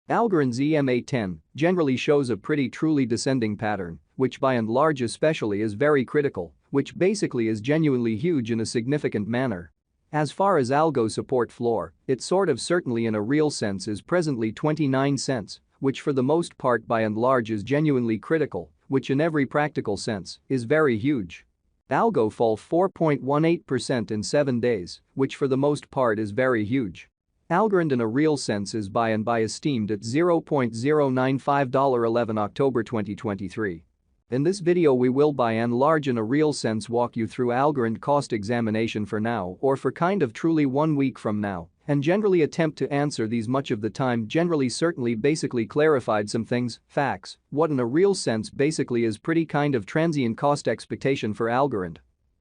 Algorand's EMA10 generally shows a pretty truly descending pattern, which by and large especially is very critical, which basically is genuinely huge in a significant manner. As far as Algo support floor, it sort of certainly in a real sense is presently 29 cents, which for the most part by and large is genuinely critical, which in every practical sense is very huge. Algo fall 4.18% in 7 days, which for the most part is very huge. Algorand in a real sense is by and by esteemed at $0.095 October 2023. In this video we will by and large in a real sense walk you through Algorand cost examination for now or for kind of truly 1 week from now and generally attempt to answer these much of the time generally certainly basically clarified some things, facts, what in a real sense basically is pretty kind of transient cost expectation for Algorand.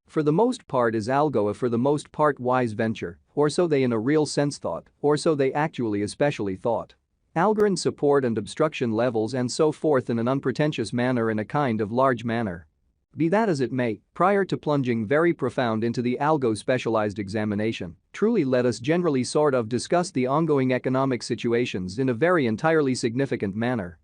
For the most part is Algo a for the most part wise venture, or so they in a real sense thought, or so they actually especially thought. Algorand support and obstruction levels and so forth in an unpretentious manner in a kind of large manner. Be that as it may, prior to plunging very profound into the Algo specialized examination, truly let us generally sort of discuss the ongoing economic situations in a very entirely significant manner.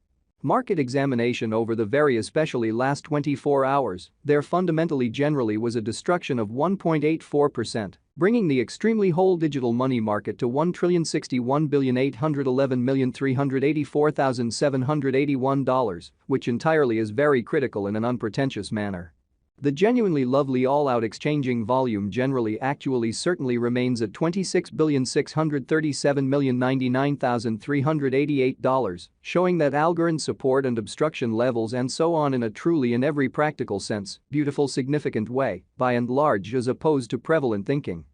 Market examination over the very especially last 24 hours, there fundamentally generally was a destruction of 1.84%, bringing the extremely whole digital money market to $1,061,811,384,781, which entirely is very critical in an unpretentious manner. The genuinely lovely all-out exchanging volume generally actually certainly remains at $26,637,099,388, showing that Algorand support and obstruction levels and so on in a truly in every practical sense, beautiful significant way, by and large as opposed to prevalent thinking.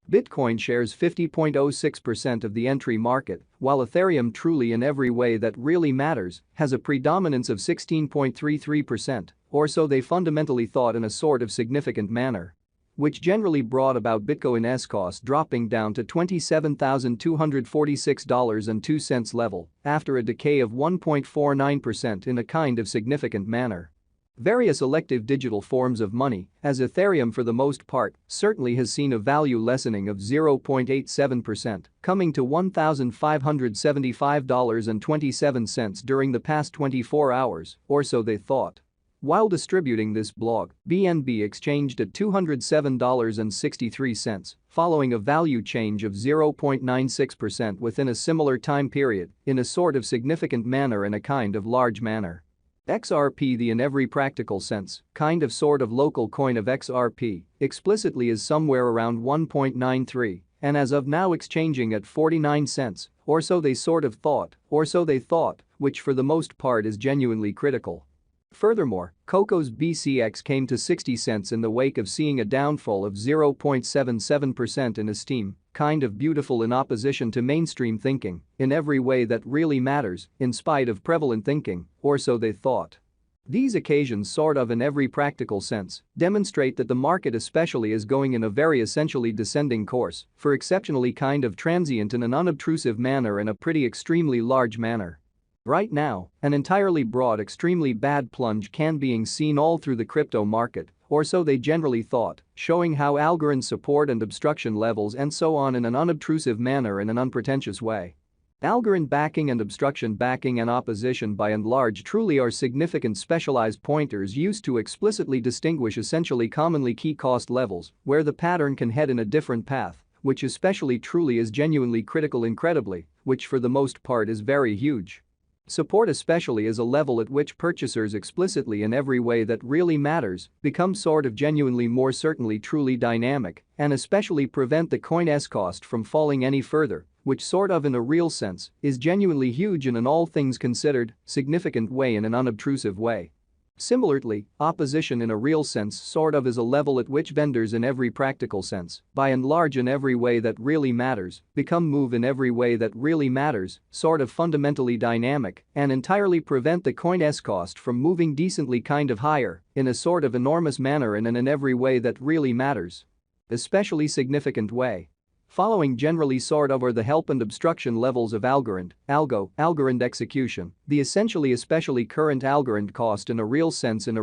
Bitcoin shares 50.06% of the entry market, while Ethereum truly in every way that really matters has a predominance of 16.33%, or so they fundamentally thought in a sort of significant manner. Which generally brought about Bitcoin's cost dropping down to $27,246.02 level after a decay of 1.49% in a kind of significant manner. Various elective digital forms of money, as Ethereum for the most part, certainly has seen a value lessening of 0.87%, coming to $1,575.27 during the past 24 hours, or so they thought. While distributing this blog, BNB exchanged at $207.63, following a value change of 0.96% within a similar time period, in a sort of significant manner and a kind of large manner. XRP the in every practical sense, kind of sort of local coin of XRP, explicitly is somewhere around 1.93 and as of now exchanging at 49 cents, or so they sort of thought, or so they thought, which for the most part is genuinely critical. Furthermore, Coco's BCX came to 60 cents in the wake of seeing a downfall of 0.77% in esteem, kind of beautiful in opposition to mainstream thinking, in every way that really matters, in spite of prevalent thinking, or so they thought. These occasions sort of in every practical sense demonstrate that the market especially is going in a very essentially descending course for exceptionally kind of transient in an unobtrusive manner and a pretty extremely large manner. Right now, an entirely broad extremely bad plunge can being seen all through the crypto market, or so they generally thought, showing how Algorand support and obstruction levels and so on in an unobtrusive manner in an unpretentious way. Algorand backing and obstruction backing and opposition by and large truly are significant specialized pointers used to explicitly distinguish essentially commonly key cost levels where the pattern can head in a different path, which especially truly is genuinely critical incredibly, which for the most part is very huge. Support especially is a level at which purchasers explicitly in every way that really matters become sort of genuinely more certainly truly dynamic and especially prevent the coin's cost from falling any further, which sort of in a real sense is genuinely huge in an all things considered significant way in an unobtrusive way. Similarly, opposition in a real sense sort of is a level at which vendors in every practical sense, by and large in every way that really matters, become move in every way that really matters, sort of fundamentally dynamic, and entirely prevent the coin's cost from moving decently kind of higher, in a sort of enormous manner and in every way that really matters. Especially significant way. Following generally sort of are the help and obstruction levels of Algorand, Algo, Algorand execution, the essentially especially current Algorand cost in a real sense is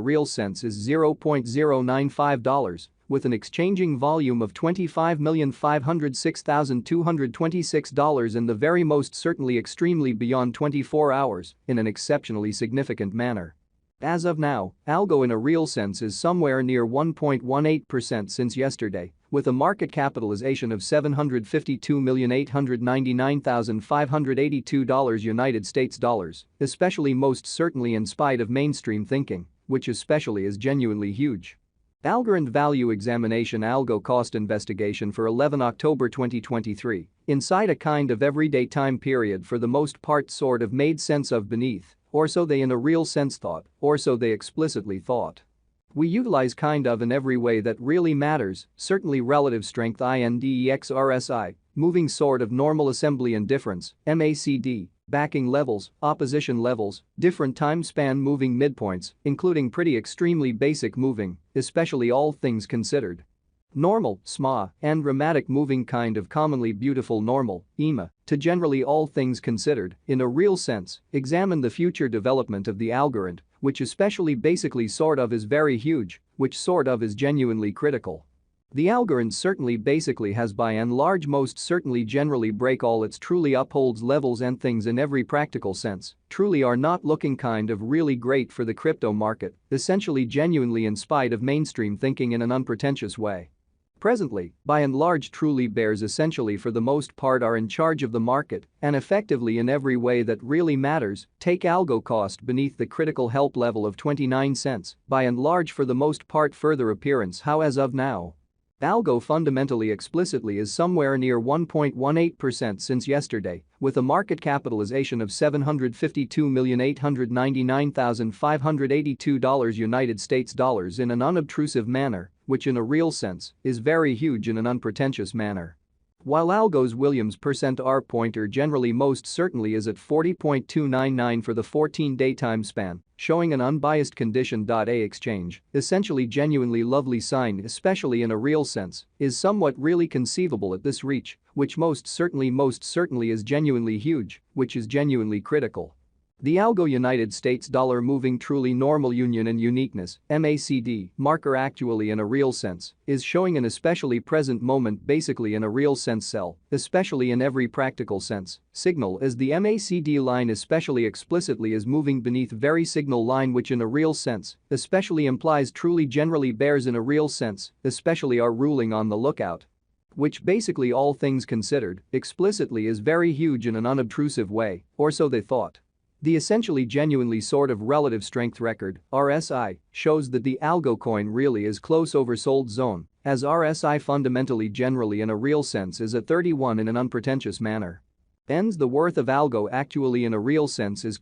$0.095, with an exchanging volume of $25,506,226 in the very most certainly extremely beyond 24 hours in an exceptionally significant manner. As of now, Algo in a real sense is somewhere near 1.18% since yesterday, with a market capitalization of $752,899,582 United States dollars, especially most certainly in spite of mainstream thinking, which especially is genuinely huge. Algorand Value Examination Algo Cost Investigation for 11 October 2023, inside a kind of everyday time period for the most part sort of made sense of beneath, or so they in a real sense thought, or so they explicitly thought. We utilize kind of in every way that really matters, certainly relative strength index RSI, moving sort of normal assembly and difference, MACD, backing levels, opposition levels, different time span moving midpoints, including pretty extremely basic moving, especially all things considered. Normal, SMA, and dramatic moving kind of commonly beautiful normal, EMA, to generally all things considered, in a real sense, examine the future development of the Algorand, which especially basically sort of is very huge, which sort of is genuinely critical. The Algorand certainly basically has by and large most certainly generally break all its truly upholds levels and things in every practical sense, truly are not looking kind of really great for the crypto market, essentially genuinely in spite of mainstream thinking in an unpretentious way. Presently, by and large truly bears essentially for the most part are in charge of the market and effectively in every way that really matters, take Algo cost beneath the critical help level of 29 cents, by and large for the most part further appearance how as of now. Algo fundamentally explicitly is somewhere near 1.18% since yesterday, with a market capitalization of $752,899,582 United States dollars in an unobtrusive manner, which in a real sense is very huge in an unpretentious manner. While Algo's Williams %R pointer generally most certainly is at 40.299 for the 14-day time span, showing an unbiased condition. A exchange, essentially genuinely lovely sign especially in a real sense, is somewhat really conceivable at this reach, which most certainly is genuinely huge, which is genuinely critical. The Algo United States dollar moving truly normal union and uniqueness, MACD, marker actually in a real sense, is showing an especially present moment basically in a real sense sell, especially in every practical sense, signal as the MACD line especially explicitly is moving beneath very signal line which in a real sense, especially implies truly generally bears in a real sense, especially are ruling on the lookout. Which basically all things considered, explicitly is very huge in an unobtrusive way, or so they thought. The essentially genuinely sort of relative strength record, RSI, shows that the Algo coin really is close oversold zone, as RSI fundamentally generally in a real sense is at 31 in an unpretentious manner. Ends the worth of Algo actually in a real sense is